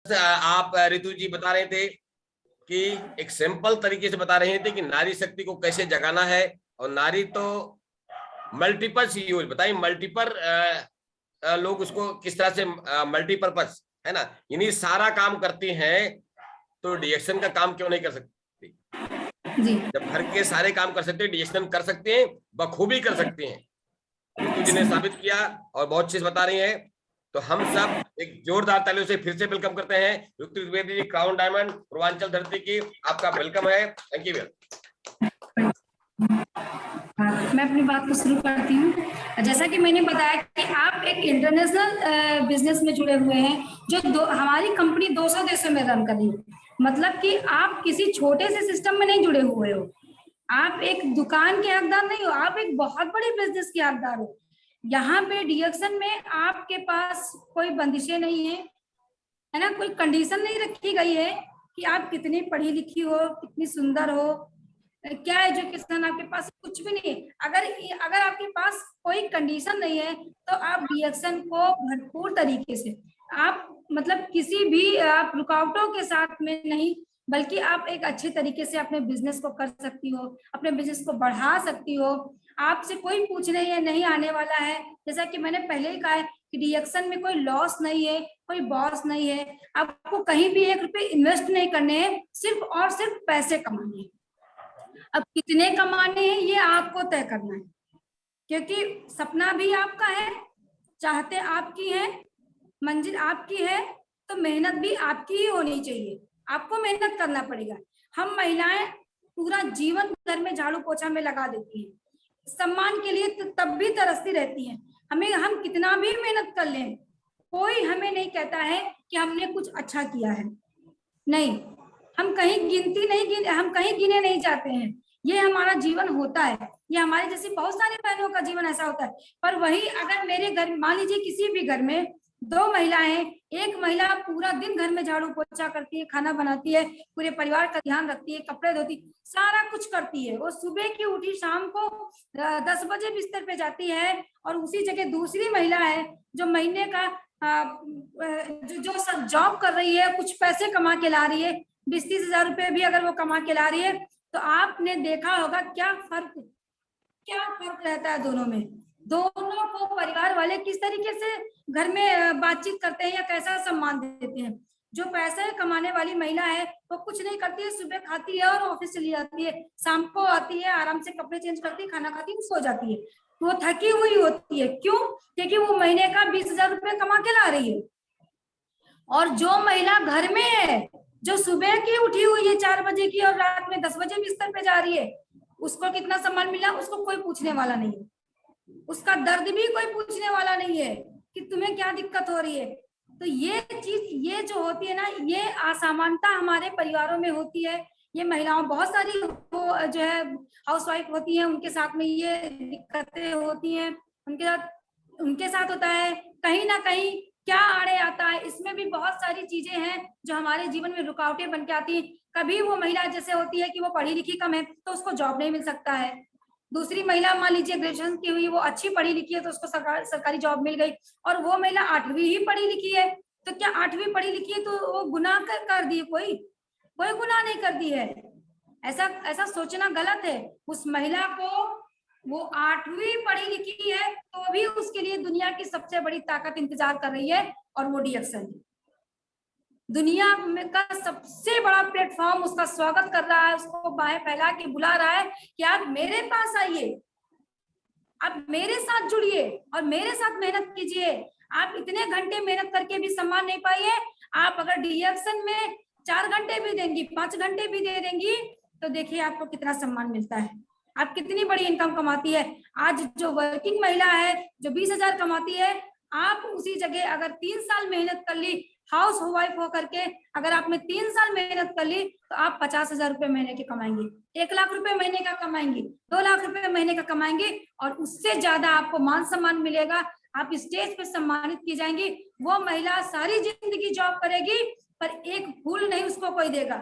आप ऋतु जी बता रहे थे कि एक सिंपल तरीके से बता रहे थे कि नारी शक्ति को कैसे जगाना है, और नारी तो मल्टीपल यूज बताइए, मल्टीपल लोग उसको किस तरह से मल्टीपर्पज है ना, यानी सारा काम करती हैं, तो डिएक्शन का काम क्यों नहीं कर सकती? जी जब घर के सारे काम कर सकते हैं, डिएक्शन कर सकते हैं, बखूबी कर सकते हैं। ऋतु जी ने साबित किया और बहुत चीज बता रही हैं। तो हम सब एक जोरदार तालियों से फिर से वेलकम करते हैं ऋतु द्विवेदी जी, क्राउन डायमंड पूर्वांचल धरती की, आपका वेलकम है। Thank you. मैं अपनी बात को शुरू करती हूँ। जैसा कि मैंने बताया कि आप एक इंटरनेशनल बिजनेस में जुड़े हुए हैं, जो हमारी कंपनी 200 देशों में रन कर रही है। मतलब कि आप किसी छोटे से सिस्टम में नहीं जुड़े हुए हो, आप एक दुकान के हकदार नहीं हो, आप एक बहुत बड़ी बिजनेस के हकदार हो। यहाँ पे डिएक्शन में आपके पास कोई बंदिशें नहीं है ना, कोई कंडीशन नहीं रखी गई है कि आप कितनी पढ़ी लिखी हो, कितनी सुंदर हो, क्या एजुकेशन आपके पास, कुछ भी नहीं। अगर आपके पास कोई कंडीशन नहीं है तो आप डिएक्शन को भरपूर तरीके से आप मतलब किसी भी आप रुकावटों के साथ में नहीं, बल्कि आप एक अच्छे तरीके से अपने बिजनेस को कर सकती हो, अपने बिजनेस को बढ़ा सकती हो। आपसे कोई पूछने या नहीं आने वाला है। जैसा कि मैंने पहले ही कहा है कि डिएक्शन में कोई लॉस नहीं है, कोई बॉस नहीं है, आपको कहीं भी 1 रुपए इन्वेस्ट नहीं करने हैं, सिर्फ और सिर्फ पैसे कमाने हैं। अब कितने कमाने हैं ये आपको तय करना है, क्योंकि सपना भी आपका है, चाहते आपकी है, मंजिल आपकी है, तो मेहनत भी आपकी ही होनी चाहिए, आपको मेहनत करना पड़ेगा। हम महिलाएं पूरा जीवन घर में झाड़ू पोछा में लगा देती हैं, सम्मान के लिए तब भी तरसती रहती हैं। हम कितना भी मेहनत कर लें, कोई हमें नहीं कहता है कि हमने कुछ अच्छा किया है। नहीं, हम कहीं हम कहीं गिने नहीं जाते हैं। ये हमारा जीवन होता है, ये हमारे जैसी बहुत सारी बहनों का जीवन ऐसा होता है। पर वही अगर मेरे घर, मान लीजिए किसी भी घर में 2 महिलाएं, एक महिला पूरा दिन घर में झाड़ू पोछा करती है, खाना बनाती है, पूरे परिवार का ध्यान रखती है, कपड़े धोती, सारा कुछ करती है। वो सुबह की उठी शाम को 10 बजे बिस्तर पे जाती है, और उसी जगह दूसरी महिला है जो महीने का जो सब जॉब कर रही है, कुछ पैसे कमा के ला रही है, 20-30 हजार रुपए भी अगर वो कमा के ला रही है, तो आपने देखा होगा क्या फर्क रहता है दोनों में। दोनों को परिवार वाले किस तरीके से घर में बातचीत करते हैं या कैसा सम्मान देते हैं। जो पैसे कमाने वाली महिला है वो कुछ नहीं करती है, सुबह खाती है और ऑफिस चली जाती है, शाम को आती है, आराम से कपड़े चेंज करती है, खाना खाती है, सो जाती है। वो थकी हुई होती है, क्यों? क्योंकि वो महीने का 20,000 रुपए कमा के ला रही है। और जो महिला घर में है, जो सुबह की उठी हुई है 4 बजे की और रात में 10 बजे बिस्तर पे जा रही है, उसको कितना सम्मान मिला, उसको कोई पूछने वाला नहीं है, उसका दर्द भी कोई पूछने वाला नहीं है कि तुम्हें क्या दिक्कत हो रही है। तो ये चीज, ये जो होती है ना, ये असमानता हमारे परिवारों में होती है। ये महिलाओं बहुत सारी वो जो है हाउसवाइफ होती हैं, उनके साथ में ये दिक्कतें होती हैं, उनके साथ होता है। कहीं ना कहीं क्या आड़े आता है, इसमें भी बहुत सारी चीजें हैं जो हमारे जीवन में रुकावटें बन के आती हैं। कभी वो महिला जैसे होती है कि वो पढ़ी लिखी कम है तो उसको जॉब नहीं मिल सकता है। दूसरी महिला मान लीजिए ग्रेजुएशन की हुई, वो अच्छी पढ़ी लिखी है तो उसको सरकारी जॉब मिल गई, और वो महिला 8वीं ही पढ़ी लिखी है, तो क्या 8वीं पढ़ी लिखी है तो वो गुनाह कर दी? कोई गुनाह नहीं कर दी है। ऐसा ऐसा सोचना गलत है। उस महिला को, वो 8वीं पढ़ी लिखी है तो भी उसके लिए दुनिया की सबसे बड़ी ताकत इंतजार कर रही है, और वो डिएक्शन है। दुनिया में का सबसे बड़ा प्लेटफॉर्म उसका स्वागत कर रहा है, उसको बाहें फैला के बुला रहा है कि आप मेरे पास आइए, आप मेरे साथ जुड़िए और मेरे साथ मेहनत कीजिए। आप इतने घंटे मेहनत करके भी सम्मान नहीं पाइए, आप अगर डिएक्शन में 4 घंटे भी देंगी, 5 घंटे भी दे देंगी, तो देखिए आपको कितना सम्मान मिलता है, आप कितनी बड़ी इनकम कमाती है। आज जो वर्किंग महिला है जो 20,000 कमाती है, आप उसी जगह अगर 3 साल मेहनत कर ली, हाउस वाइफ होकर के अगर आपने 3 साल मेहनत कर ली, तो आप 50,000 रुपए महीने के कमाएंगे, 1 लाख रुपए महीने का कमाएंगे, 2 लाख रुपए महीने का कमाएंगे, और उससे ज्यादा आपको मान सम्मान मिलेगा। आप स्टेज पे सम्मानित की जाएंगी। वो महिला सारी जिंदगी जॉब करेगी पर एक फूल नहीं उसको कोई देगा।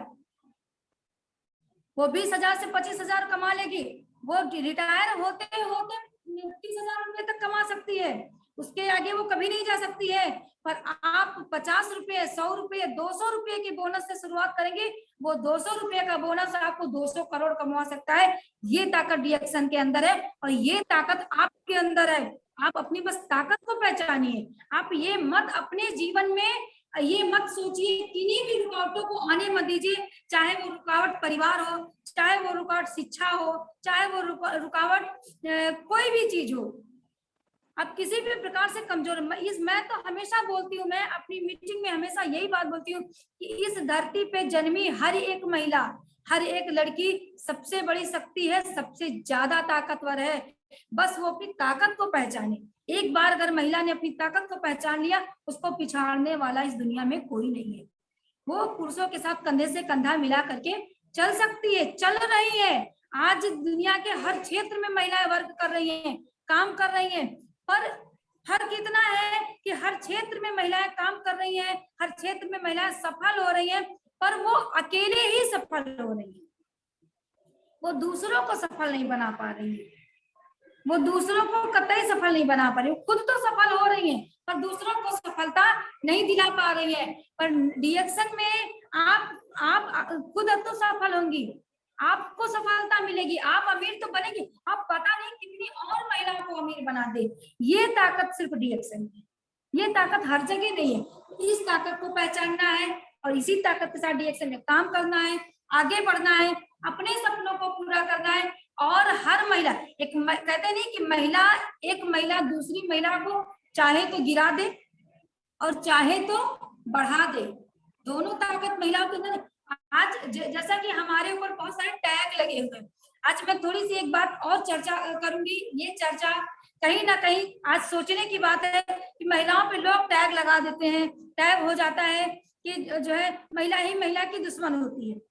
वो 20,000 से 25,000 कमा लेगी, वो रिटायर होते होते 30,000 रुपए तक कमा सकती है। उसके आगे वो कभी नहीं जा सकती है। पर आप 50 रुपए, 100 रुपए, 200 रुपए के बोनस से शुरुआत करेंगे, वो 200 रुपए का बोनस आपको 200 करोड़ कमा सकता है। ये ताकत डीएक्शन के अंदर है और ये ताकत आपके अंदर है। आप अपनी बस ताकत को पहचानिए। आप ये मत अपने जीवन में ये मत सोचिए, किन्हीं भी रुकावटों को आने मत दीजिए, चाहे वो रुकावट परिवार हो, चाहे वो रुकावट शिक्षा हो, चाहे वो रुकावट कोई भी चीज हो। आप किसी भी प्रकार से कमजोर, मैं तो हमेशा बोलती हूँ, मैं अपनी मीटिंग में हमेशा यही बात बोलती हूँ कि इस धरती पे जन्मी हर एक महिला, हर एक लड़की सबसे बड़ी शक्ति है, सबसे ज्यादा ताकतवर है। बस वो अपनी ताकत को पहचाने। एक बार अगर महिला ने अपनी ताकत को पहचान लिया, उसको पिछाड़ने वाला इस दुनिया में कोई नहीं है। वो पुरुषों के साथ कंधे से कंधा मिला करके चल सकती है, चल रही है। आज दुनिया के हर क्षेत्र में महिलाएं वर्क कर रही हैं, काम कर रही हैं, पर फर्क इतना है कि हर क्षेत्र में महिलाएं काम कर रही हैं, हर क्षेत्र में महिलाएं सफल हो रही हैं, पर वो अकेले ही सफल हो रही है। वो दूसरों को सफल नहीं बना पा रही है, वो दूसरों को कतई सफल नहीं बना पा रही, खुद तो सफल हो रही है पर दूसरों को सफलता नहीं दिला पा रही है। पर डीएक्शन में आप खुद तो सफल होंगी, आपको सफलता मिलेगी, आप अमीर तो बनेगी, आप पता नहीं कितनी और महिलाओं को अमीर बना दे। ये ताकत सिर्फ डीएक्शन है, ये ताकत हर जगह नहीं है। इस ताकत को पहचानना है और इसी ताकत के साथ डीएक्शन में काम करना है, आगे बढ़ना है, अपने सपनों को पूरा करना है। और हर महिला, कहते नहीं कि एक महिला दूसरी महिला को चाहे तो गिरा दे और चाहे तो बढ़ा दे, दोनों ताकत महिलाओं के अंदर। आज जैसा कि हमारे ऊपर बहुत सारे टैग लगे हुए हैं, आज मैं थोड़ी सी एक बात और चर्चा करूंगी। ये चर्चा कहीं ना कहीं आज सोचने की बात है कि महिलाओं पे लोग टैग लगा देते हैं, टैग हो जाता है कि जो है महिला ही महिला की दुश्मन होती है।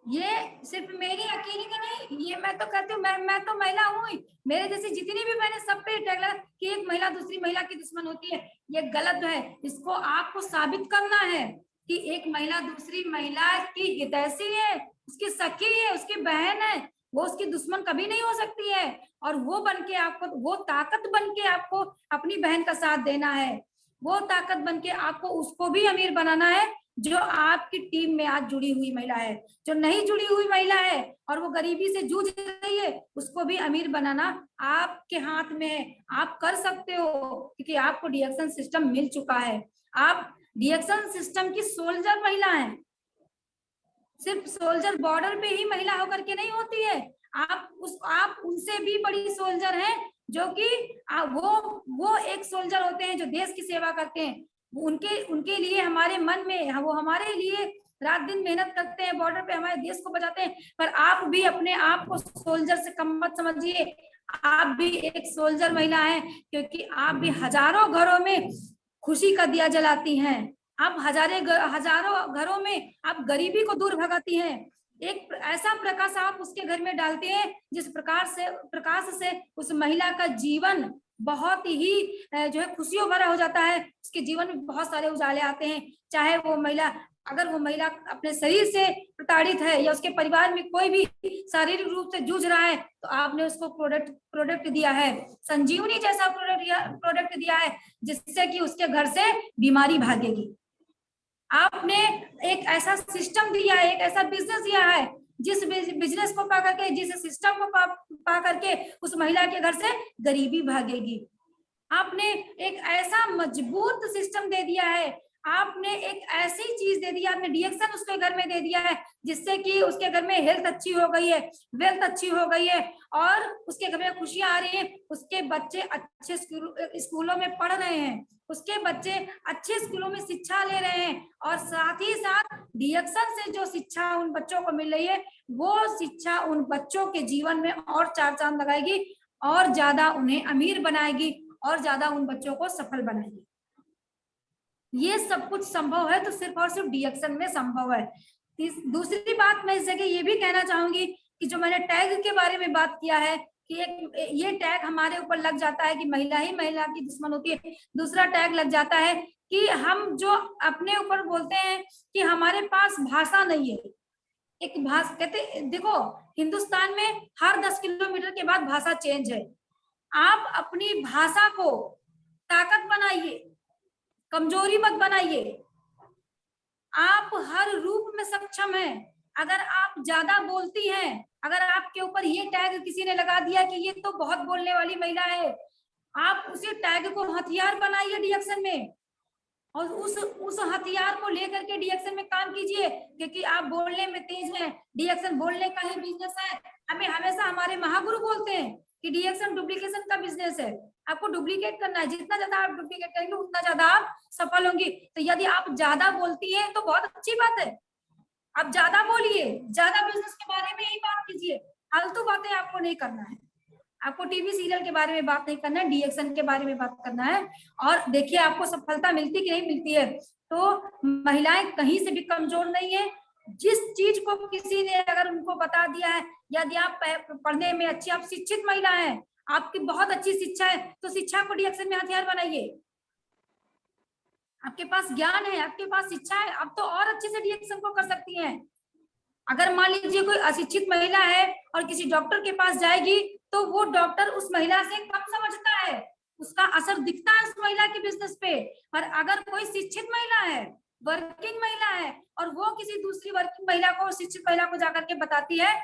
ये सिर्फ मेरी अकेली का नहीं, ये मैं तो कहती हूँ, मैं तो महिला हूँ, मेरे जैसी जितनी भी मैंने सब पे टैग लगा कि एक महिला दूसरी महिला की दुश्मन होती है। ये गलत है। इसको आपको साबित करना है कि एक महिला दूसरी महिला की हितैषी है, उसकी सखी है, उसकी बहन है, वो उसकी दुश्मन कभी नहीं हो सकती है। और वो बन के आपको, वो ताकत बन के आपको अपनी बहन का साथ देना है, वो ताकत बन के आपको उसको भी अमीर बनाना है जो आपकी टीम में आज जुड़ी हुई महिला है। जो नहीं जुड़ी हुई महिला है और वो गरीबी से जूझ रही है, उसको भी अमीर बनाना आपके हाथ में है। आप कर सकते हो क्योंकि आपको डीएक्शन सिस्टम मिल चुका है। आप डीएक्शन सिस्टम की सोल्जर महिला है। सिर्फ सोल्जर बॉर्डर पे ही महिला होकर के नहीं होती है, आप उनसे भी बड़ी सोल्जर हैं, जो कि वो एक सोल्जर होते हैं जो देश की सेवा करते हैं। उनके लिए हमारे मन में, वो हमारे लिए रात दिन मेहनत करते हैं, बॉर्डर पे हमारे देश को बचाते हैं। पर आप भी अपने आप को सोल्जर से कम मत समझिए, आप भी एक सोल्जर महिला हैं, क्योंकि आप भी हजारों घरों में खुशी का दिया जलाती हैं। आप हजारों घरों में आप गरीबी को दूर भगाती हैं। एक ऐसा प्रकाश आप उसके घर में डालते हैं जिस प्रकाश से उस महिला का जीवन बहुत ही जो है खुशियों भरा हो जाता है। उसके जीवन में बहुत सारे उजाले आते हैं। चाहे वो महिला, अगर वो महिला अपने शरीर से प्रताड़ित है या उसके परिवार में कोई भी शारीरिक रूप से जूझ रहा है, तो आपने उसको प्रोडक्ट दिया है, संजीवनी जैसा प्रोडक्ट दिया है, जिससे कि उसके घर से बीमारी भागेगी। आपने एक ऐसा सिस्टम दिया है, एक ऐसा बिजनेस दिया है, जिस बिजनेस को पा करके, जिस सिस्टम को पा करके उस महिला के घर से गरीबी भागेगी। आपने एक ऐसा मजबूत सिस्टम दे दिया है, आपने एक ऐसी चीज दे दी, आपने डीएक्शन उसके घर में दे दिया है, जिससे कि उसके घर में हेल्थ अच्छी हो गई है, वेल्थ अच्छी हो गई है, और उसके घर में खुशियां आ रही हैं। उसके बच्चे अच्छे स्कूलों में पढ़ रहे हैं, उसके बच्चे अच्छे स्कूलों में शिक्षा ले रहे हैं, और साथ ही साथ डीएक्शन से जो शिक्षा उन बच्चों को मिल रही है, वो शिक्षा उन बच्चों के जीवन में और चार चांद लगाएगी, और ज्यादा उन्हें अमीर बनाएगी, और ज्यादा उन बच्चों को सफल बनाएगी। ये सब कुछ संभव है तो सिर्फ और सिर्फ डीएक्शन में संभव है। दूसरी बात मैं इस जगह ये भी कहना चाहूंगी कि जो मैंने टैग के बारे में बात किया है कि ये टैग हमारे ऊपर लग जाता है कि महिला ही महिला की दुश्मन होती है। दूसरा टैग लग जाता है कि हम जो अपने ऊपर बोलते हैं कि हमारे पास भाषा नहीं है। एक भाषा कहते, देखो हिंदुस्तान में हर 10 किलोमीटर के बाद भाषा चेंज है। आप अपनी भाषा को ताकत बनाइए, कमजोरी मत बनाइए। आप हर रूप में सक्षम हैं। अगर आप ज्यादा बोलती हैं, अगर आपके ऊपर ये टैग किसी ने लगा दिया कि ये तो बहुत बोलने वाली महिला है, आप उसी टैग को हथियार बनाइए डीएक्शन में, और उस हथियार को लेकर के डीएक्शन में काम कीजिए, क्योंकि आप बोलने में तेज हैं। डीएक्शन बोलने का ही बिजनेस है। हमें हमेशा हमारे महागुरु बोलते हैं कि डीएक्शन डुप्लीकेशन का बिजनेस है। आपको डुप्लीकेट करना है, जितना ज्यादा आप डुप्लीकेट करेंगे उतना ज्यादा आप सफल होंगी। तो यदि आप ज्यादा बोलती है तो बहुत अच्छी बात है, आप ज्यादा बोलिए, ज्यादा बिजनेस के बारे में ही बात कीजिए। फालतू बातें आपको नहीं करना है, आपको टीवी सीरियल के बारे में बात नहीं करना है, डीएक्शन के बारे में बात करना है। और देखिए आपको सफलता मिलती कि नहीं मिलती है। तो महिलाएं कहीं से भी कमजोर नहीं है। जिस चीज को किसी ने अगर उनको बता दिया है, यदि आप पढ़ने में अच्छी, आप शिक्षित महिला हैं, आपकी बहुत अच्छी शिक्षा है, तो शिक्षा को डीएक्शन में हथियार बनाइए। आपके पास ज्ञान है, आपके पास शिक्षा है, आप तो और अच्छे से डीएक्शन को कर सकती हैं। अगर मान लीजिए कोई अशिक्षित महिला है और किसी डॉक्टर के पास जाएगी, तो वो डॉक्टर उस महिला से कम समझता है, उसका असर दिखता है उस महिला के बिजनेस पे। पर अगर कोई शिक्षित महिला है, वर्किंग महिला है, और वो किसी दूसरी वर्किंग महिला को, शिक्षित महिला को जाकर के बताती है,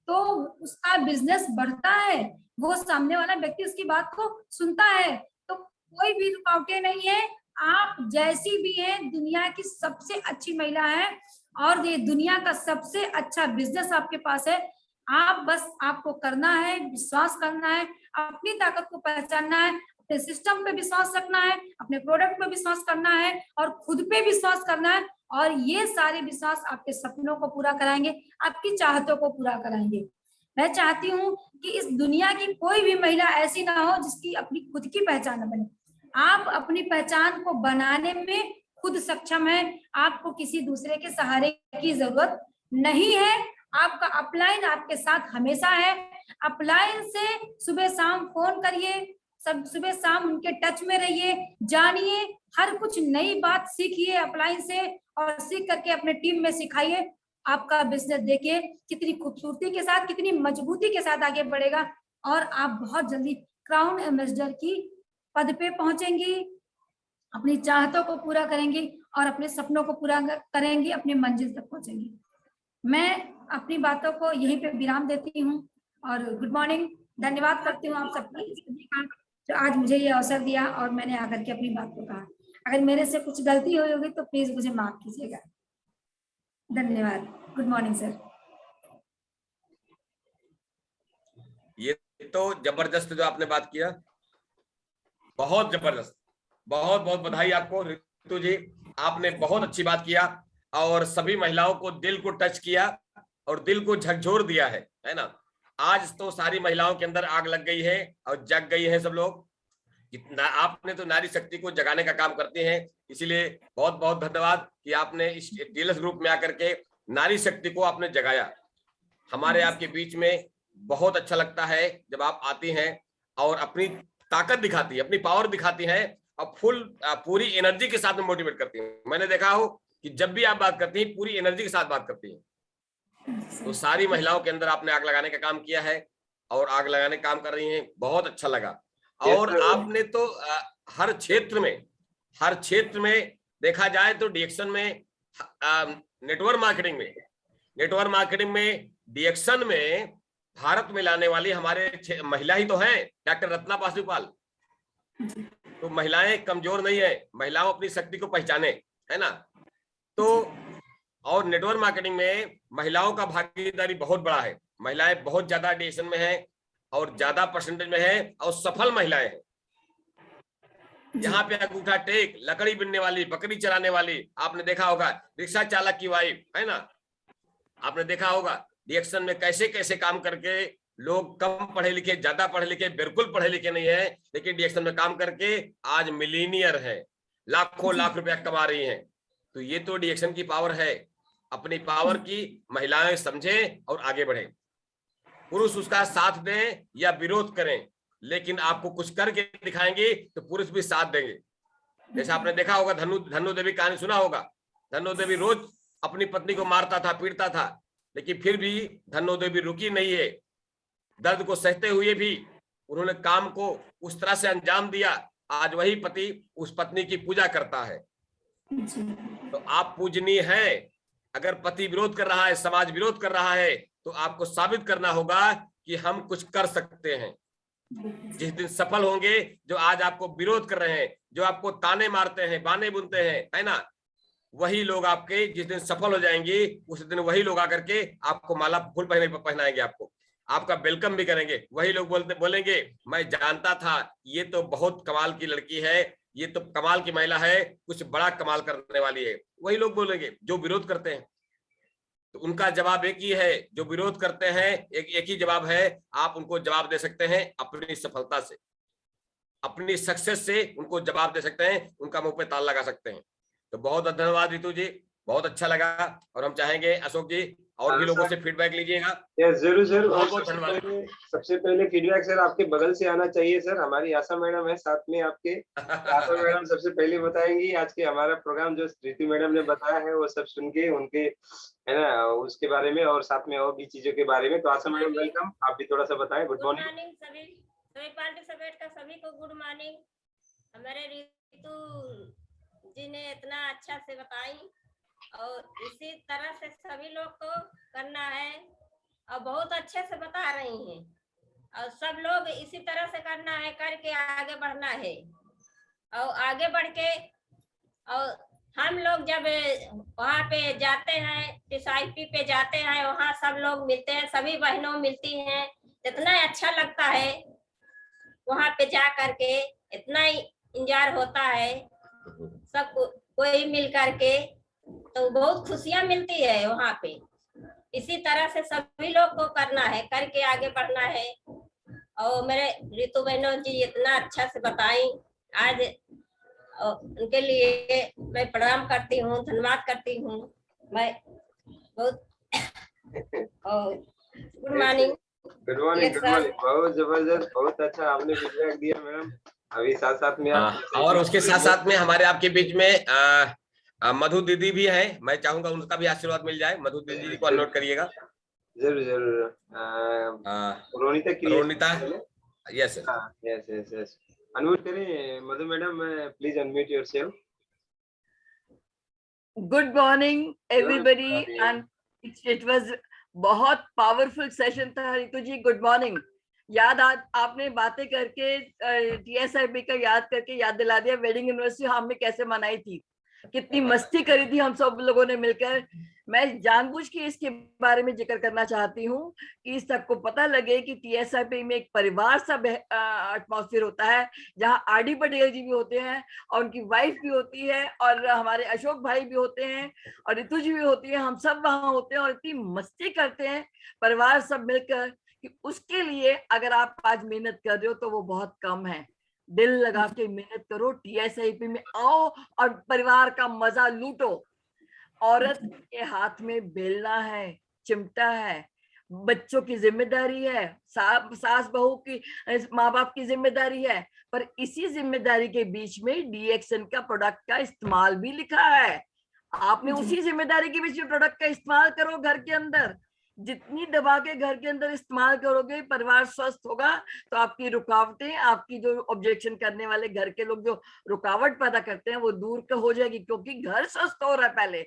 तो उसका बिजनेस बढ़ता है, वो सामने वाला व्यक्ति उसकी बात को सुनता है। तो कोई भी रुकावटें नहीं है। आप जैसी भी हैं, दुनिया की सबसे अच्छी महिला है, और ये दुनिया का सबसे अच्छा बिजनेस आपके पास है। आप बस, आपको करना है, विश्वास करना है, अपनी ताकत को पहचानना है, अपने सिस्टम पे विश्वास रखना है, अपने प्रोडक्ट पे विश्वास करना है, और खुद पे विश्वास करना है। और ये सारे विश्वास आपके सपनों को पूरा कराएंगे, आपकी चाहतों को पूरा कराएंगे। मैं चाहती हूँ कि इस दुनिया की कोई भी महिला ऐसी ना हो जिसकी अपनी खुद की पहचान न बने। आप अपनी पहचान को बनाने में खुद सक्षम है, आपको किसी दूसरे के सहारे की जरूरत नहीं है। आपका अपलाइन आपके साथ हमेशा है। अपलाइन से सुबह शाम फोन करिए, सब सुबह शाम उनके टच में रहिए, जानिए, हर कुछ नई बात सीखिए अपलाइन से, और सीख करके अपने टीम में सिखाइए। आपका बिजनेस देखिए कितनी खूबसूरती के साथ, कितनी मजबूती के साथ आगे बढ़ेगा, और आप बहुत जल्दी क्राउन एम्बेसडर की पद पे पहुंचेंगी, अपनी चाहतों को पूरा करेंगी, और अपने सपनों को पूरा करेंगी, अपनी मंजिल तक पहुंचेंगी। मैं अपनी बातों को यहीं पे विराम देती हूँ, और गुड मॉर्निंग, धन्यवाद करती हूँ आप सबका जो आज मुझे ये अवसर दिया और मैंने आकर के अपनी बात को कहा। अगर मेरे से कुछ गलती हुई होगी तो प्लीज मुझे माफ कीजिएगा। धन्यवाद। Good morning sir. ये तो जबरदस्त जो आपने बात किया, बहुत जबरदस्त, बहुत बहुत बधाई आपको रितु जी, आपने बहुत अच्छी बात किया और सभी महिलाओं को दिल को टच किया और दिल को झकझोर दिया है ना। आज तो सारी महिलाओं के अंदर आग लग गई है और जग गई है सब लोग। आपने तो नारी शक्ति को जगाने का काम करते हैं, इसीलिए बहुत बहुत धन्यवाद कि आपने इस डीलर्स ग्रुप में आकर के नारी शक्ति को आपने जगाया। हमारे आपके बीच में बहुत अच्छा लगता है जब आप आती हैं और अपनी ताकत दिखाती है, अपनी पावर दिखाती हैं और पूरी एनर्जी के साथ में मोटिवेट करती हैं। मैंने देखा हो कि जब भी आप बात करती हैं पूरी एनर्जी के साथ बात करती हैं। तो सारी महिलाओं के अंदर आपने आग लगाने का काम किया है और आग लगाने का काम कर रही हैं, बहुत अच्छा लगा। और आपने तो हर क्षेत्र में देखा जाए तो डीएक्शन में, नेटवर्क मार्केटिंग में डीएक्शन में भारत में लाने वाली हमारे महिला ही तो हैं, डॉक्टर रत्ना पासीवाल। तो महिलाएं कमजोर नहीं है, महिलाओं अपनी शक्ति को पहचाने, है ना। तो और नेटवर्क मार्केटिंग में महिलाओं का भागीदारी बहुत बड़ा है, महिलाएं बहुत ज्यादा डीएक्शन में है और ज्यादा परसेंटेज में है और सफल महिलाएं हैं। यहाँ पे अंगूठा टेक, लकड़ी बिनने वाली, बकरी चराने वाली, आपने देखा होगा, रिक्शा चालक की वाइफ, है ना। आपने देखा होगा डीएक्शन में कैसे कैसे काम करके लोग कम पढ़े लिखे, ज्यादा पढ़े लिखे, बिल्कुल पढ़े लिखे नहीं है, लेकिन डीएक्शन में काम करके आज मिलीनियर है, लाखों लाख रुपया कमा रही हैं। तो ये तो डीएक्शन की पावर है। अपनी पावर की महिलाएं समझें और आगे बढ़ें। पुरुष उसका साथ दें या विरोध करें, लेकिन आपको कुछ करके दिखाएंगे तो पुरुष भी साथ देंगे। जैसे आपने देखा होगा धनु देवी कहानी सुना होगा। धनु देवी रोज अपनी पत्नी को मारता था, पीटता था, लेकिन फिर भी धनु देवी रुकी नहीं है। दर्द को सहते हुए भी उन्होंने काम को उस तरह से अंजाम दिया, आज वही पति उस पत्नी की पूजा करता है। तो आप पूजनीय हैं। अगर पति विरोध कर रहा है, समाज विरोध कर रहा है, तो आपको साबित करना होगा कि हम कुछ कर सकते हैं। जिस दिन सफल होंगे, जो आज आपको विरोध कर रहे हैं, जो आपको ताने मारते हैं, बाने बुनते हैं, है ना, वही लोग आपके जिस दिन सफल हो जाएंगे, उस दिन वही लोग आकर के आपको माला फूल पहनाएंगे, आपका वेलकम भी करेंगे। वही लोग बोलेंगे मैं जानता था ये तो बहुत कमाल की लड़की है, ये तो कमाल की महिला है, कुछ बड़ा कमाल करने वाली है। वही लोग बोलेंगे जो विरोध करते हैं। तो उनका जवाब एक ही है, जो विरोध करते हैं एक ही जवाब है, आप उनको जवाब दे सकते हैं अपनी सफलता से, अपनी सक्सेस से उनको जवाब दे सकते हैं, उनका मुंह पे ताला लगा सकते हैं। तो बहुत बहुत धन्यवाद रितु जी, बहुत अच्छा लगा। और हम चाहेंगे अशोक जी और भी लोगों से फीडबैक लीजिएगा। जरूर जरूर। बहुत बहुत धन्यवाद। सबसे पहले फीडबैक सर आपके बगल से आना चाहिए सर। हमारी आशा मैडम है साथ में आपके। आशा मैडम सबसे पहले बताएंगी आज के हमारा प्रोग्राम जो रितु मैडम ने बताया है वो सब सुन के उनके, है ना, उसके बारे में और साथ में और भी चीजों के बारे में। तो आशा मैडम वेलकम, आप भी थोड़ा सा बताएं। गुड मॉर्निंग सभी पार्टिसिपेट का सभी को गुड मॉर्निंग। हमारे रितु जी ने इतना अच्छा से बताई और इसी तरह से सभी लोग को करना है और बहुत अच्छे से बता रही हैं और सब लोग इसी तरह से करना है, करके आगे बढ़ना है। और आगे बढ़ के और हम लोग जब वहाँ पे जाते हैं, SIP पे जाते हैं, वहाँ सब लोग मिलते हैं, सभी बहनों मिलती हैं, इतना अच्छा लगता है वहाँ पे जा करके, इतना ही इंजॉय होता है सब कोई मिल करके, तो बहुत खुशियां मिलती है वहाँ पे। इसी तरह से सभी लोग को करना है, करके आगे बढ़ना है। और मेरे रितु बहनों जी इतना अच्छा से बताई आज, उनके लिए मैं प्रणाम करती हूँ, धन्यवाद करती हूँ मैं बहुत। Good morning. Good morning, good morning. बहुत जबरदस्त, बहुत अच्छा आपने फीडबैक दिया मैडम। अभी साथ साथ में और उसके साथ साथ में हमारे आपके बीच में मधु दीदी भी है, मैं चाहूंगा उनका भी आशीर्वाद मिल जाए। मधु दीदी को अननोट करिएगा। जरूर जरूर। Ronita, yes yes yes yes, unmute करें Madhu madam, please unmute yourself. Good morning everybody and it was बहुत पावरफुल सेशन था रितु जी, गुड मॉर्निंग। याद आज आपने बातें करके TSIP का याद करके याद दिला दिया वेडिंग एनिवर्सरी हमने कैसे मनाई थी, कितनी मस्ती करी थी हम सब लोगों ने मिलकर। मैं जानबूझ के इसके बारे में जिक्र करना चाहती हूँ कि इस सबको पता लगे कि TSIP में एक परिवार सा एटमॉस्फेयर होता है, जहाँ RD पटेल जी भी होते हैं और उनकी वाइफ भी होती है और हमारे अशोक भाई भी होते हैं और रितु जी भी होती है, हम सब वहां होते हैं और इतनी मस्ती करते हैं परिवार सब मिलकर कि उसके लिए अगर आप आज मेहनत कर रहे हो तो वो बहुत कम है। दिल लगा के मेहनत करो, TSIP में आओ और परिवार का मजा लूटो। औरत के हाथ में बेलना है, चिमटा है, बच्चों की जिम्मेदारी है, सास बहू की, माँ बाप की जिम्मेदारी है, पर इसी जिम्मेदारी के बीच में DXN का प्रोडक्ट का इस्तेमाल भी लिखा है। आपने उसी जिम्मेदारी के बीच में प्रोडक्ट का इस्तेमाल करो। घर के अंदर जितनी दबा के घर के अंदर इस्तेमाल करोगे, परिवार स्वस्थ होगा तो आपकी रुकावटें, आपकी जो ऑब्जेक्शन करने वाले घर के लोग जो रुकावट पैदा करते हैं वो दूर हो जाएगी, क्योंकि घर स्वस्थ हो रहा है पहले,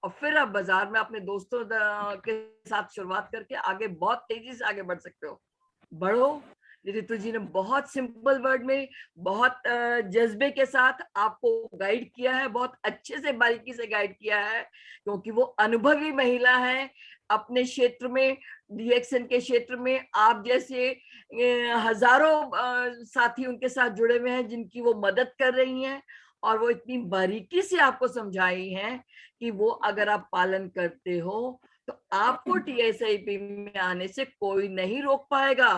और फिर आप बाजार में अपने दोस्तों के साथ शुरुआत करके आगे बहुत तेजी से आगे बढ़ सकते हो। बढ़ो। रितु जी ने बहुत सिंपल वर्ड में, बहुत जज्बे के साथ आपको गाइड किया है, बहुत अच्छे से बारीकी से गाइड किया है, क्योंकि वो अनुभवी महिला है अपने क्षेत्र में, DXN के क्षेत्र में। आप जैसे हजारों साथी उनके साथ जुड़े हुए हैं जिनकी वो मदद कर रही हैं, और वो इतनी बारीकी से आपको समझाई है कि वो अगर आप पालन करते हो तो आपको TSIP में आने से कोई नहीं रोक पाएगा।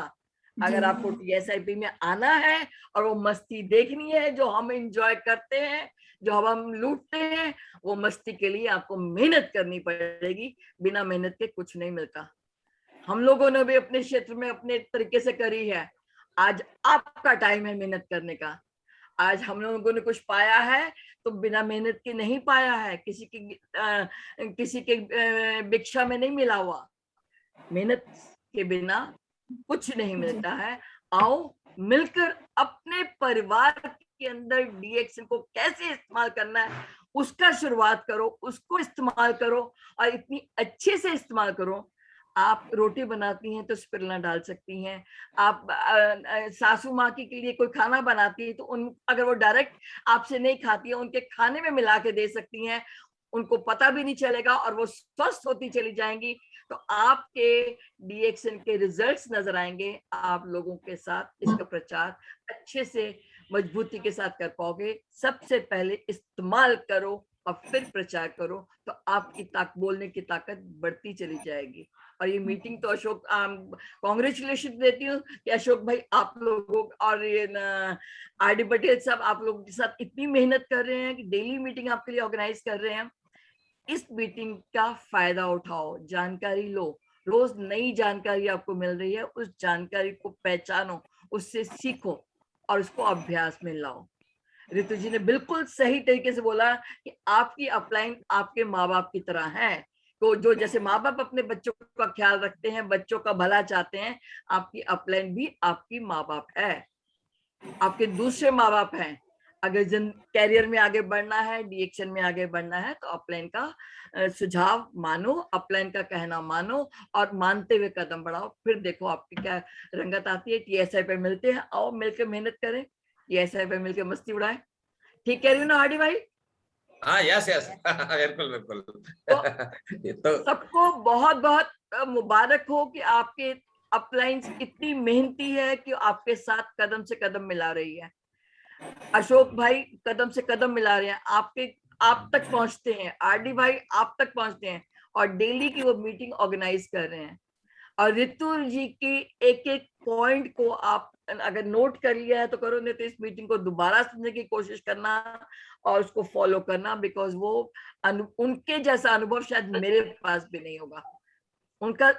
अगर आपको TSIP में आना है और वो मस्ती देखनी है जो हम एंजॉय करते हैं, जो हम लूटते हैं, वो मस्ती के लिए आपको मेहनत करनी पड़ेगी। बिना मेहनत के कुछ नहीं मिलता। हम लोगों ने भी अपने क्षेत्र में अपने तरीके से करी है। आज आपका टाइम है मेहनत करने का। आज हम लोगों ने कुछ पाया है तो बिना मेहनत के नहीं पाया है, किसी के भिक्षा में नहीं मिला हुआ। मेहनत के बिना कुछ नहीं मिलता है। आओ मिलकर अपने परिवार के अंदर डीएक्सन को कैसे इस्तेमाल करना है उसका शुरुआत करो, उसको इस्तेमाल करो और इतनी अच्छे से इस्तेमाल करो। आप रोटी बनाती हैं तो स्पिरुलिना डाल सकती हैं, आप सासू माँ के लिए कोई खाना बनाती है तो उन अगर वो डायरेक्ट आपसे नहीं खाती है उनके खाने में मिला के दे सकती हैं, उनको पता भी नहीं चलेगा और वो स्वस्थ होती चली जाएंगी। तो आपके डीएक्सन के रिजल्ट्स नजर आएंगे, आप लोगों के साथ इसका प्रचार अच्छे से मजबूती के साथ कर पाओगे। सबसे पहले इस्तेमाल करो और फिर प्रचार करो, तो आपकी बोलने की ताकत बढ़ती चली जाएगी। और ये मीटिंग तो अशोक कांग्रेचुलेशन देती हूँ कि अशोक भाई आप लोगों और ये आरडी पटेल साहब आप लोगों के साथ इतनी मेहनत कर रहे हैं कि डेली मीटिंग आपके लिए ऑर्गेनाइज कर रहे हैं। इस मीटिंग का फायदा उठाओ, जानकारी लो, रोज नई जानकारी आपको मिल रही है, उस जानकारी को पहचानो, उससे सीखो और उसको अभ्यास में लाओ। ऋतु जी ने बिल्कुल सही तरीके से बोला कि आपकी अपलाइन आपके माँ बाप की तरह है। तो जो जैसे माँ बाप अपने बच्चों का ख्याल रखते हैं, बच्चों का भला चाहते हैं, आपकी अपलाइन भी आपकी माँ बाप है, आपके दूसरे माँ बाप हैं। अगर कैरियर में आगे बढ़ना है, डीएक्सन में आगे बढ़ना है, तो अपलाइन का सुझाव मानो, अपलाइन का कहना मानो और मानते हुए कदम बढ़ाओ। फिर देखो आपकी क्या रंगत आती है। टीएसआई पे मिलते हैं, आओ मिलकर मेहनत करें, टीएसआई पे मिलकर मस्ती उड़ाएं। ठीक कह रही हूँ ना हार्डी भाई? हाँ, यस यस, बिल्कुल बिल्कुल। तो सबको बहुत बहुत मुबारक हो कि आपके अपलाइंस इतनी मेहनती है कि आपके साथ कदम से कदम मिला रही है। अशोक भाई कदम से कदम मिला रहे हैं, आप तक पहुंचते हैं, आरडी भाई आप तक पहुंचते हैं और डेली की वो मीटिंग ऑर्गेनाइज कर रहे हैं। और ऋतु जी की एक एक पॉइंट को आप अगर नोट कर लिया है तो करो, नहीं तो इस मीटिंग को दोबारा सुनने की कोशिश करना और उसको फॉलो करना, बिकॉज वो उनके जैसा अनुभव शायद मेरे पास भी नहीं होगा।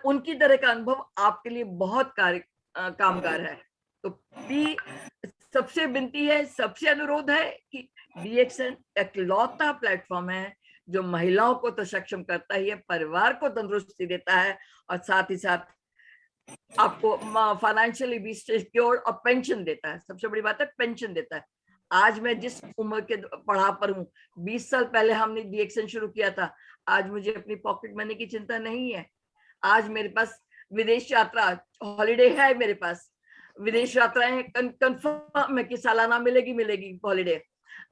उनकी तरह का अनुभव आपके लिए बहुत कामगार है। तो सबसे विनती है, सबसे अनुरोध है कि डीएक्सन इकलौता प्लेटफॉर्म है जो महिलाओं को तो सक्षम करता ही है, परिवार को तंदुरुस्ती देता है और साथ ही साथ आपको फाइनेंशियली भी सिक्योर और पेंशन देता है। सबसे बड़ी बात है पेंशन देता है। आज मैं जिस उम्र के पढ़ा पर हूँ, 20 साल पहले हमने डीएक्सन शुरू किया था, आज मुझे अपनी पॉकेट मनी की चिंता नहीं है। आज मेरे पास विदेश यात्रा हॉलिडे है, मेरे पास विदेश यात्राएं कंफर्म है कि सालाना मिलेगी हॉलिडे।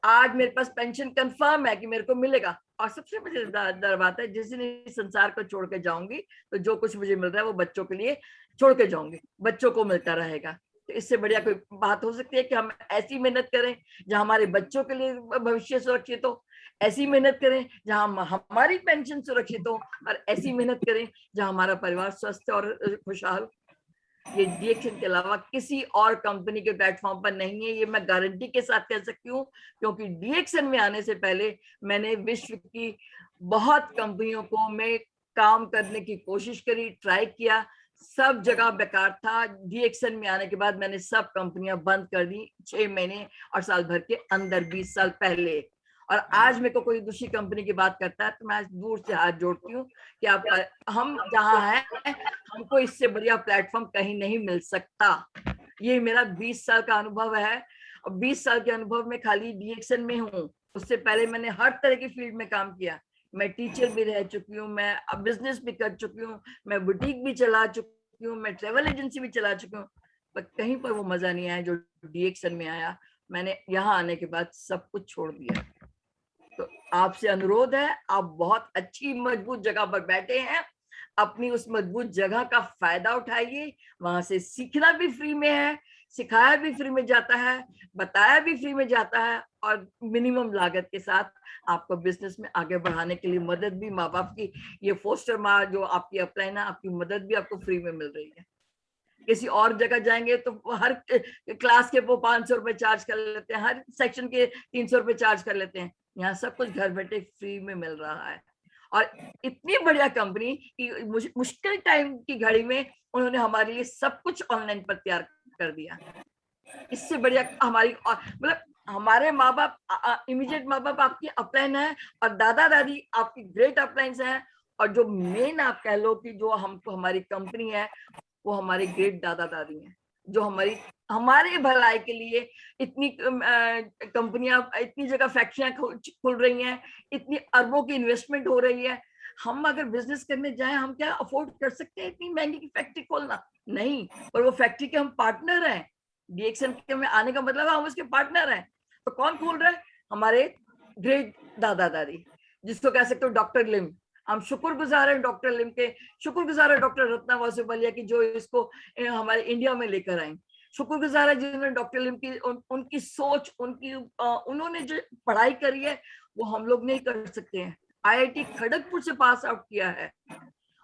आज मेरे पास पेंशन कंफर्म है कि मेरे को मिलेगा। और सबसे मजेदार बात है, जिस दिन संसार को छोड़ के जाऊंगी तो जो कुछ मुझे मिल रहा है वो बच्चों के लिए छोड़ के जाऊंगी, बच्चों को मिलता रहेगा। तो इससे बढ़िया कोई बात हो सकती है कि हम ऐसी मेहनत करें जहां हमारे बच्चों के लिए भविष्य सुरक्षित हो, ऐसी मेहनत करें जहां हमारी पेंशन सुरक्षित हो, और ऐसी मेहनत करें जहां हमारा परिवार स्वस्थ और खुशहाल। ये डीएक्सन के अलावा किसी और कंपनी के प्लेटफॉर्म पर नहीं है, ये मैं गारंटी के साथ कह सकती हूँ, क्योंकि डीएक्सन में आने से पहले मैंने विश्व की बहुत कंपनियों को मैं काम करने की कोशिश करी, ट्राई किया, सब जगह बेकार था। डीएक्सन में आने के बाद मैंने सब कंपनियां बंद कर दी 6 महीने और साल भर के अंदर, 20 साल पहले। और आज मेरे को कोई दूसरी कंपनी की बात करता है तो मैं आज दूर से हाथ जोड़ती हूँ कि आप हम जहाँ हैं हमको इससे बढ़िया प्लेटफॉर्म कहीं नहीं मिल सकता। ये मेरा 20 साल का अनुभव है और 20 साल के अनुभव में खाली डीएक्सन में हूँ, उससे पहले मैंने हर तरह की फील्ड में काम किया। मैं टीचर भी रह चुकी हूँ, मैं बिजनेस भी कर चुकी हूँ, मैं बुटीक भी चला चुकी हूँ, मैं ट्रेवल एजेंसी भी चला चुकी हूँ, पर कहीं पर वो मजा नहीं आया जो डीएक्सन में आया। मैंने यहाँ आने के बाद सब कुछ छोड़ दिया। तो आपसे अनुरोध है, आप बहुत अच्छी मजबूत जगह पर बैठे हैं, अपनी उस मजबूत जगह का फायदा उठाइए। वहां से सीखना भी फ्री में है, सिखाया भी फ्री में जाता है, बताया भी फ्री में जाता है, और मिनिमम लागत के साथ आपको बिजनेस में आगे बढ़ाने के लिए मदद भी, माँ बाप की ये फोस्टर माँ जो आपकी अपलाइन है, आपकी मदद भी आपको फ्री में मिल रही है। किसी और जगह जाएंगे तो हर क्लास के वो 500 रुपए चार्ज कर लेते हैं, हर सेक्शन के 300 रुपए चार्ज कर लेते हैं। यहाँ सब कुछ घर बैठे फ्री में मिल रहा है। और इतनी बढ़िया कंपनी कि मुश्किल टाइम की घड़ी में उन्होंने हमारे लिए सब कुछ ऑनलाइन पर तैयार कर दिया। इससे बढ़िया हमारी मतलब हमारे माँ बाप, इमीडिएट माँ बाप आपकी अपलाइन है और दादा दादी आपकी ग्रेट अपलाइंस हैं, और जो मेन आप कह लो कि जो हमको हमारी कंपनी है वो हमारे ग्रेट दादा दादी हैं। जो हमारे भलाई के लिए इतनी कंपनियां, इतनी जगह फैक्ट्रियां खुल रही हैं, इतनी अरबों की इन्वेस्टमेंट हो रही है। हम अगर बिजनेस करने जाएं, हम क्या अफोर्ड कर सकते हैं इतनी महंगी की फैक्ट्री खोलना? नहीं। पर वो फैक्ट्री के हम पार्टनर हैं। डीएक्सएन के में आने का मतलब है हम उसके पार्टनर हैं। तो कौन खोल रहा है? हमारे ग्रेट दादा दादी, जिसको कह सकते हो डॉक्टर लिम। हम शुक्रगुजार हैं डॉक्टर लिम के, शुक्रगुजार है डॉक्टर रत्ना वासुबलिया की, जो इसको हमारे इंडिया में लेकर आई। शुक्रगुजार है जिन्होंने डॉक्टर लिम की उनकी सोच, उन्होंने जो पढ़ाई करी है वो हम लोग नहीं कर सकते हैं। आईआईटी खड़गपुर से पास आउट किया है।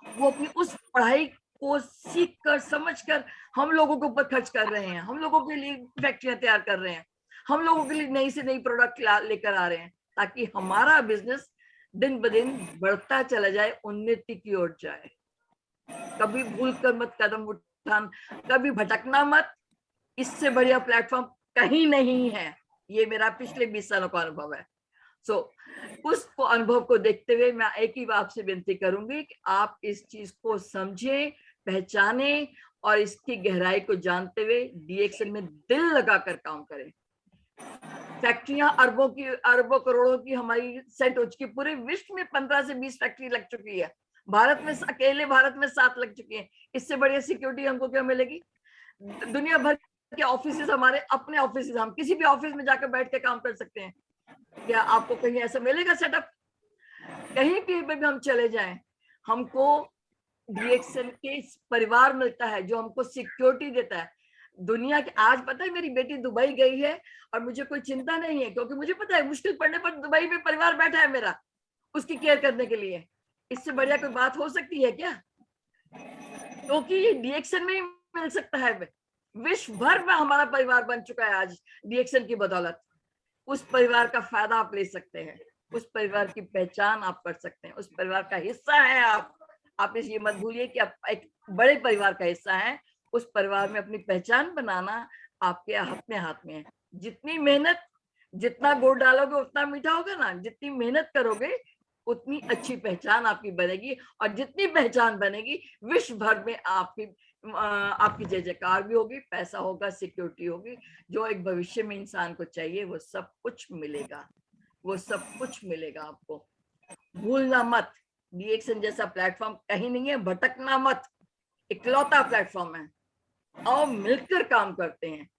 वो अपनी उस पढ़ाई को सीख कर, समझ कर हम लोगों के ऊपर खर्च कर रहे हैं, हम लोगों के लिए फैक्ट्रियां तैयार कर रहे हैं, हम लोगों के लिए नई से नई प्रोडक्ट लेकर आ रहे हैं, ताकि हमारा बिजनेस दिन ब दिन बढ़ता चला जाए, उन्नति की ओर जाए। कभी भूल कर मत कदम उठाना, कभी भटकना मत। इससे बढ़िया प्लेटफॉर्म कहीं नहीं है। ये मेरा पिछले 20 सालों का अनुभव है। उसको अनुभव को देखते हुए मैं एक ही बात से विनती करूंगी कि आप इस चीज को समझें, पहचानें और इसकी गहराई को जानते हुए डीएक्सएन में दिल लगाकर काम करें। फैक्ट्रियां अरबों करोड़ों की हमारी सेट हो चुकी, पूरे विश्व में 15 से 20 फैक्ट्री लग चुकी है। भारत में अकेले भारत में 7 लग चुकी है। इससे बढ़िया सिक्योरिटी हमको क्या मिलेगी? दुनिया भर के ऑफिस, हमारे अपने ऑफिस, हम किसी भी ऑफिस में जाकर बैठ के काम कर सकते हैं। क्या आपको कहीं ऐसा मिलेगा सेटअप? कहीं भी हम चले जाएं, हमको डीएक्सएन के परिवार मिलता है जो हमको सिक्योरिटी देता है। दुनिया के आज पता है, मेरी बेटी दुबई गई है और मुझे कोई चिंता नहीं है, क्योंकि मुझे पता है मुश्किल पड़ने पर दुबई में परिवार बैठा है मेरा, उसकी केयर करने के लिए। इससे बढ़िया कोई बात हो सकती है क्या? क्योंकि ये डीएक्सएन में ही मिल सकता है। विश्व भर में हमारा परिवार बन चुका है आज डीएक्सएन की बदौलत। उस परिवार का फायदा आप ले सकते हैं, उस परिवार की पहचान आप कर सकते हैं, उस परिवार का हिस्सा है आप इस ये मत भूलिए कि आप एक बड़े परिवार का हिस्सा हैं। उस परिवार में अपनी पहचान बनाना आपके अपने हाथ में है। जितनी मेहनत, जितना गुड़ डालोगे उतना मीठा होगा ना। जितनी मेहनत करोगे उतनी अच्छी पहचान आपकी बनेगी, और जितनी पहचान बनेगी विश्व भर में आपकी जय जयकार भी होगी, पैसा होगा, सिक्योरिटी होगी। जो एक भविष्य में इंसान को चाहिए वो सब कुछ मिलेगा, वो सब कुछ मिलेगा आपको। भूलना मत, डीएक्सएन जैसा प्लेटफॉर्म कहीं नहीं है। भटकना मत, इकलौता प्लेटफॉर्म है। आओ मिलकर काम करते हैं।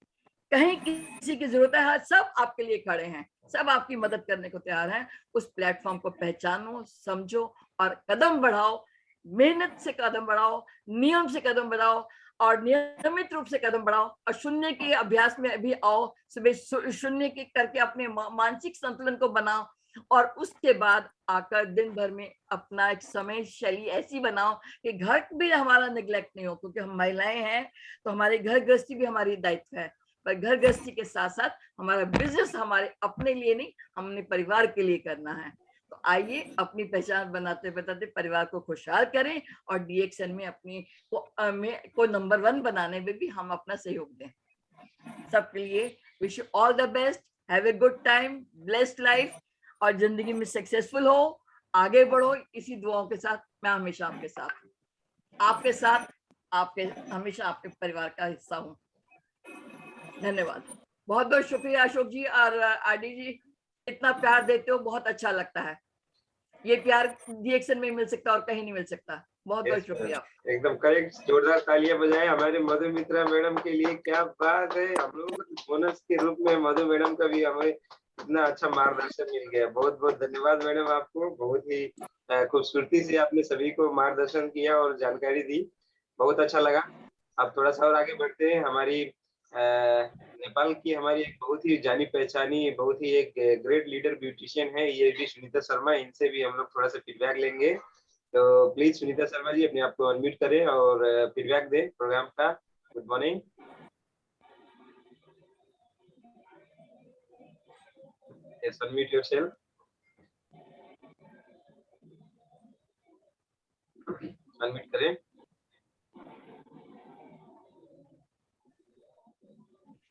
कहीं किसी की जरूरत है, सब आपके लिए खड़े हैं, सब आपकी मदद करने को तैयार हैं। उस प्लेटफॉर्म को पहचानो, समझो और कदम बढ़ाओ। मेहनत से कदम बढ़ाओ, नियम से कदम बढ़ाओ और नियमित रूप से कदम बढ़ाओ। और शून्य के अभ्यास में अभी आओ, सुबह शून्य के करके अपने मानसिक संतुलन को बनाओ, और उसके बाद आकर दिन भर में अपना एक समय शैली ऐसी बनाओ कि घर भी हमारा निगलेक्ट नहीं हो। क्योंकि हम महिलाएं हैं तो हमारे घर गृहस्थी भी हमारी दायित्व है, पर घर गृहस्थी के साथ साथ हमारा बिजनेस हमारे अपने लिए नहीं, हमने परिवार के लिए करना है। तो आइए अपनी पहचान बनाते बताते परिवार को खुशहाल करें और डीएक्सएन में अपनी को नंबर 1 बनाने में भी हम अपना सहयोग दें। सबके लिए wish you all the best, have a good time, blessed life, और जिंदगी में सक्सेसफुल हो, आगे बढ़ो। इसी दुआओं के साथ मैं हमेशा आपके साथ हूँ, आपके साथ, आपके हमेशा आपके परिवार का हिस्सा हूँ। धन्यवाद, बहुत बहुत शुक्रिया अशोक जी और आरडी जी, इतना प्यार देते हो, बहुत अच्छा लगता है। ये प्यार डीएक्सएन में मिल सकता और कहीं नहीं मिल सकता। बहुत बहुत शुक्रिया। एकदम करेक्ट, जोरदार तालियां बजाएं हमारे मधुमित्रा मैडम के लिए। क्या बात है, हम लोगों को बोनस के रूप में मधु मैडम का भी हमें इतना अच्छा मार्गदर्शन मिल गया। बहुत बहुत धन्यवाद मैडम आपको, बहुत ही खूबसूरती से आपने सभी को मार्गदर्शन किया और जानकारी दी, बहुत अच्छा लगा। अब थोड़ा सा और आगे बढ़ते हैं। हमारी नेपाल की हमारी एक बहुत ही जानी पहचानी, बहुत ही एक ग्रेट लीडर ब्यूटिशियन है, ये भी सुनीता शर्मा। इनसे भी हम लोग थोड़ा सा फीडबैक लेंगे। तो प्लीज सुनीता शर्मा जी अपने आप को अनम्यूट करें और फीडबैक दें प्रोग्राम का। Good morning. Yes, unmute yourself. Unmute करें।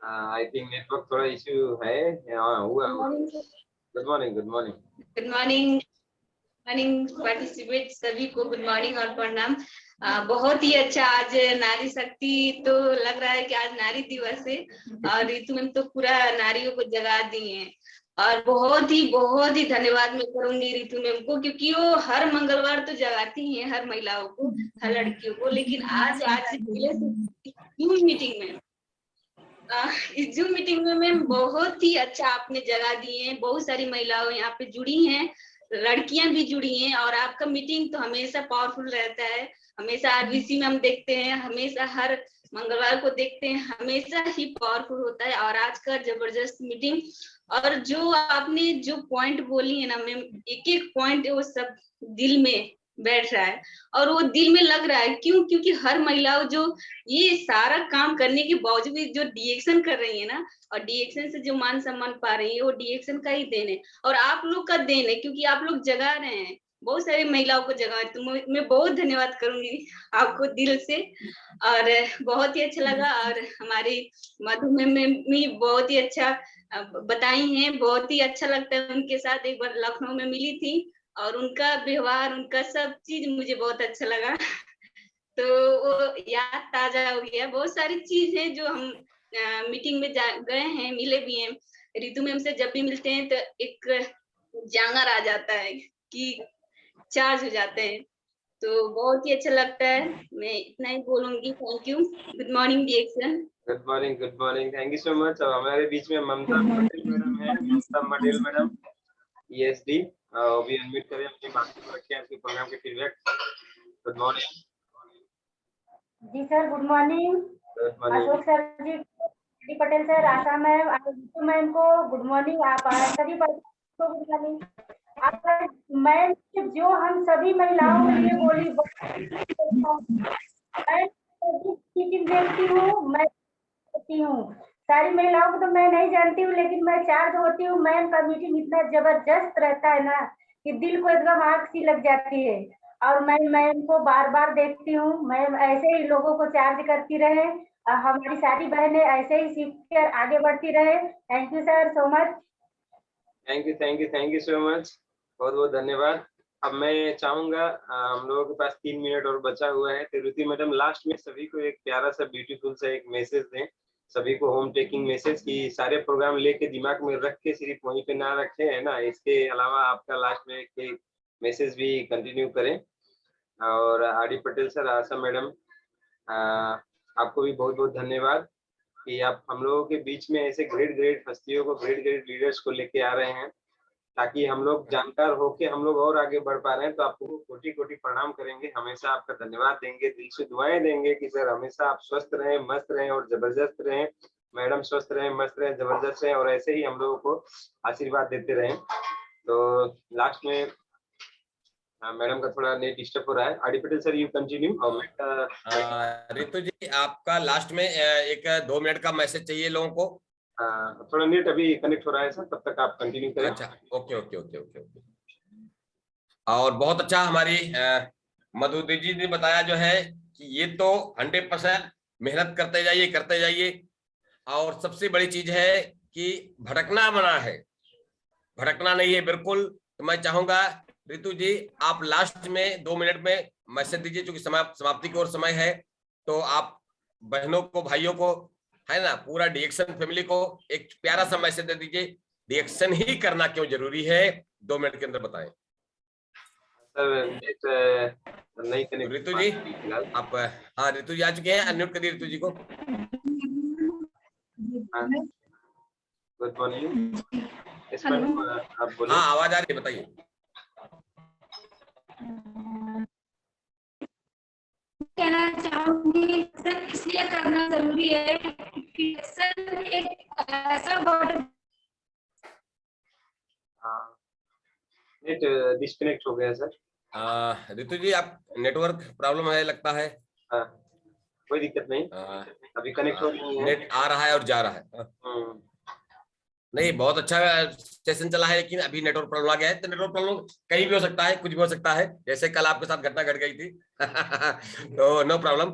I think नेटवर्क थोड़ा इश्यू है। हाँ हुआ। Good morning, good morning. Good morning, morning participate सभी को गुड मॉर्निंग और प्रणाम। बहुत ही अच्छा। आज नारी शक्ति तो लग रहा है कि आज नारी दिवस है और ऋतु मैम तो पूरा नारियों को जगा दी है। और बहुत ही धन्यवाद मैं करूंगी ऋतु मैम को, क्योंकि वो हर मंगलवार तो जगाती हैं हर महिलाओं को, हर लड़कियों को, लेकिन आज से पहले जूम मीटिंग में इस जूम मीटिंग में मैम बहुत ही अच्छा आपने जगह दिए हैं। बहुत सारी महिलाएं यहाँ पे जुड़ी हैं, लड़कियां भी जुड़ी हैं, और आपका मीटिंग तो हमेशा पावरफुल रहता है। हमेशा आरबीसी में हम देखते हैं, हमेशा हर मंगलवार को देखते हैं, हमेशा ही पावरफुल होता है। और आज का जबरदस्त मीटिंग, और जो आपने जो पॉइंट बोली है ना मैम, एक एक पॉइंट वो सब दिल में बैठ रहा है और वो दिल में लग रहा है। क्यों? क्योंकि हर महिलाओं जो ये सारा काम करने के बावजूद भी जो डीएक्शन कर रही है ना, और डीएक्शन से जो मान सम्मान पा रही है, वो डीएक्शन का ही देन है और आप लोग का देन है, क्योंकि आप लोग जगा रहे हैं, बहुत सारी महिलाओं को जगा। तो मैं बहुत धन्यवाद करूंगी आपको दिल से, और बहुत ही अच्छा लगा। और हमारी मधु मैम भी बहुत ही अच्छा बताई हैं, बहुत ही अच्छा लगता है उनके साथ। एक बार लखनऊ में मिली थी और उनका व्यवहार, उनका सब चीज मुझे बहुत अच्छा लगा। तो वो याद ताजा हो गया। बहुत सारी चीज है जो हम मीटिंग में गए हैं, मिले भी हैं। ऋतु मैम से जब भी मिलते हैं तो एक जांगर आ जाता है कि चार्ज हो जाते हैं, तो बहुत ही अच्छा लगता है। मैं इतना ही बोलूंगी। Thank you. गुड मॉर्निंग डीएक्शन। Good morning, thank you so much. और हमारे बीच में ममता पटेल मैडम है, ममता पटेल मैडम ESD, भी अनम्यूट करें, अपनी बात को रखें आपके प्रोग्राम के फीडबैक। गुड मॉर्निंग जी sir, good morning. Ashok sir ji, Patel sir, Asha ma'am, Ritu ma'am को गुड मॉर्निंग। आप सभी को गुड मॉर्निंग। आप मैम जो हम सभी महिलाओं के लिए बोली, मैं मीटिंग देखती हूँ, मैं होती हूँ, सारी महिलाओं को तो मैं नहीं जानती हूँ, लेकिन मैं चार्ज होती हूँ। मैम का मीटिंग इतना जबरदस्त रहता है ना कि दिल को एकदम आग सी लग जाती है। और मैं मैम को बार बार देखती हूँ। मैम ऐसे ही लोगों को चार्ज करती रहे, हमारी सारी बहनें ऐसे ही सीख कर आगे बढ़ती रहे। Thank you sir so much. Thank you so much, बहुत बहुत धन्यवाद। अब मैं चाहूंगा, हम लोगों के पास 3 मिनट और बचा हुआ है, तो ऋतु मैडम लास्ट में सभी को एक प्यारा सा ब्यूटीफुल सा एक मैसेज दें, सभी को होम टेकिंग मैसेज, की सारे प्रोग्राम लेके दिमाग में रख के सिर्फ वहीं पे ना रखे, है ना। इसके अलावा आपका लास्ट में एक मैसेज भी कंटिन्यू करें। और आर डी पटेल सर, आशा मैडम, आपको भी बहुत बहुत धन्यवाद कि आप हम लोगों के बीच में ऐसे ग्रेट हस्तियों को, ग्रेट लीडर्स को लेके आ रहे हैं, ताकि हम लोग जानकार होके हम लोग और आगे बढ़ पा रहे हैं। तो आपको कोटि कोटि प्रणाम करेंगे, हमेशा आपका धन्यवाद देंगे, दिल से दुआएं देंगे कि सर हमेशा आप स्वस्थ रहें, मस्त रहें और जबरदस्त रहें। मैडम स्वस्थ रहें, मस्त रहें, जबरदस्त रहें, और ऐसे ही हम लोगों को आशीर्वाद देते रहें। तो लास्ट में मैडम का थोड़ा नेट डिस्टर्ब हो रहा है। R D Patel sir, you continue. और ऋतु जी, आपका लास्ट में एक 2 मिनट का मैसेज चाहिए लोगों को। थोड़ा नेट अभी कनेक्ट हो रहा है सर, तब तक आप कंटिन्यू करें। अच्छा, ओके। और बहुत अच्छा हमारी मधु जी ने बताया जो है कि ये तो 100% मेहनत करते जाइए। और सबसे बड़ी चीज है कि भटकना मना है, भटकना नहीं है बिल्कुल। तो मैं चाहूंगा ऋतु जी, आप लास्ट में 2 मिनट में मैसेज दीजिए, क्योंकि समाप्ति की ओर समय है। तो आप बहनों को, भाइयों को, है ना, पूरा डीएक्शन फैमिली को एक प्यारा सा मैसेज दे दीजिए। डीएक्शन ही करना क्यों जरूरी है, 2 मिनट के अंदर बताएं। नहीं कनेक्ट ऋतु जी, आप, हाँ ऋतु जी आ चुके हैं, अनम्यूट करिए ऋतु जी को। गुड मॉर्निंग, आप बोलिए। हाँ, आवाज आ रही है, बताइए। कहना चाहूंगी सर, इसलिए करना जरूरी है क्योंकि सर एक ऐसा बॉडी। नेट डिस्कनेक्ट हो गया सर। ऋतु जी, आप नेटवर्क प्रॉब्लम है लगता है। हाँ, कोई दिक्कत नहीं, अभी कनेक्ट हो गई है। नेट आ रहा है और जा रहा है। नहीं, बहुत अच्छा सेशन चला है, लेकिन अभी नेटवर्क प्रॉब्लम आ गया है। तो नेटवर्क प्रॉब्लम कहीं भी हो सकता है, कुछ भी हो सकता है, जैसे कल आपके साथ घटना घट गई थी। तो नो प्रॉब्लम,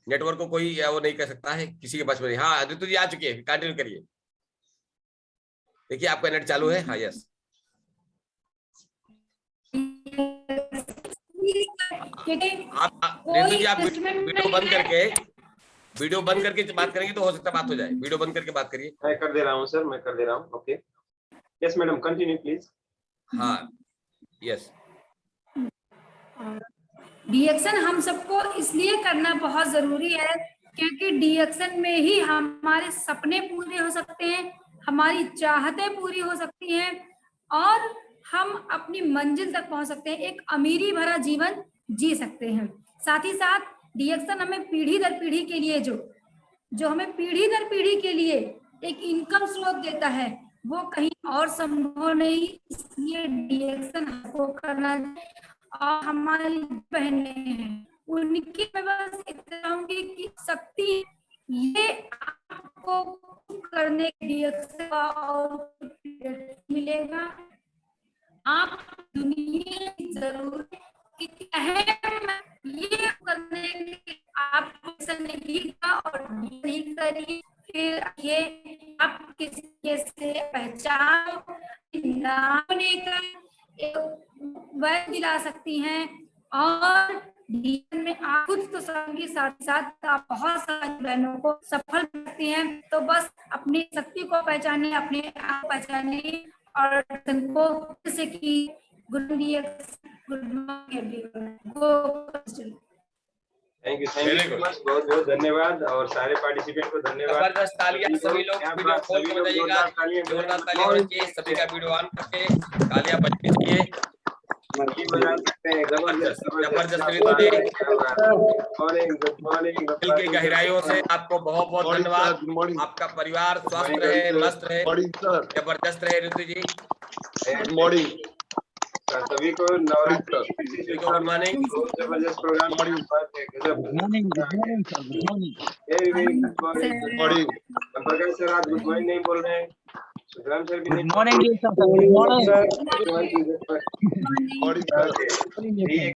नेटवर्क को कोई वो नहीं कर सकता है, किसी के बस में नहीं। हाँ ऋतु जी आ चुकी है, कंटिन्यू करिए। देखिए आपका नेट चालू है। हाँ, यस, क्योंकि रितु जी आप investment वीडियो नहीं बंद करके बात करेंगे तो हो सकता है बात हो जाए। वीडियो बंद करके बात करिए। मैं कर दे रहा हूँ सर, मैं कर दे रहा हूँ। Okay, yes madam, continue please. हाँ, यस। डीएक्शन हम सबको इसलिए करना बहुत जरूरी है क्योंकि डीएक्शन में ही हमारे सपने पूरे हो सकते हैं, हमारी चाहतें पूरी हो सकती हैं और हम अपनी मंजिल तक पहुंच सकते हैं, एक अमीरी भरा जीवन जी सकते हैं। साथ ही साथ डीएक्शन हमें पीढ़ी दर पीढ़ी के लिए जो हमें पीढ़ी दर पीढ़ी के लिए एक इनकम स्रोत देता है, वो कहीं और संभव नहीं। इसलिए डीएक्शन हमको करना और हमारी बहनें हैं उनकी मैं बस इतना चाहूंगी कि शक्ति ये आपको करने के लिए और मिलेगा। आप दुनिया की जरूरत कितनी अहम ये करने के लिए आपको नहीं था और नहीं करिए, फिर ये आप किसी से पहचान नाम लेकर वह दिला सकती हैं और जीवन में आप खुद तो सबके साथ साथ आप बहुत सारी बहनों को सफल करती हैं। तो बस अपनी शक्ति को पहचाने, अपने आप को पहचाने और को जैसे कि good morning. Thank you so much, बहुत बहुत धन्यवाद और सारे पार्टिसिपेंट को धन्यवाद। जबरदस्त तालियां सभी लोग वीडियो खोल के बजाइएगा, जोरदार तालियां होनी चाहिए। सभी का वीडियो ऑन करके तालियां बजनी चाहिए। बजा सकते हैं, जबरदस्त गुड मॉर्निंग। दिल की गहराइयों से आपको बहुत बहुत धन्यवाद। आपका परिवार स्वस्थ रहे, मस्त रहे, जबरदस्त रहे। ऋतु जी गुड मॉर्निंग सभी को, नवरात्रि की गुड मॉर्निंग। जबरदस्त प्रोग्राम। प्रकाश सर आज गुड मॉर्निंग नहीं बोल रहे हैं, सुखराम सर भी नहीं। Good morning.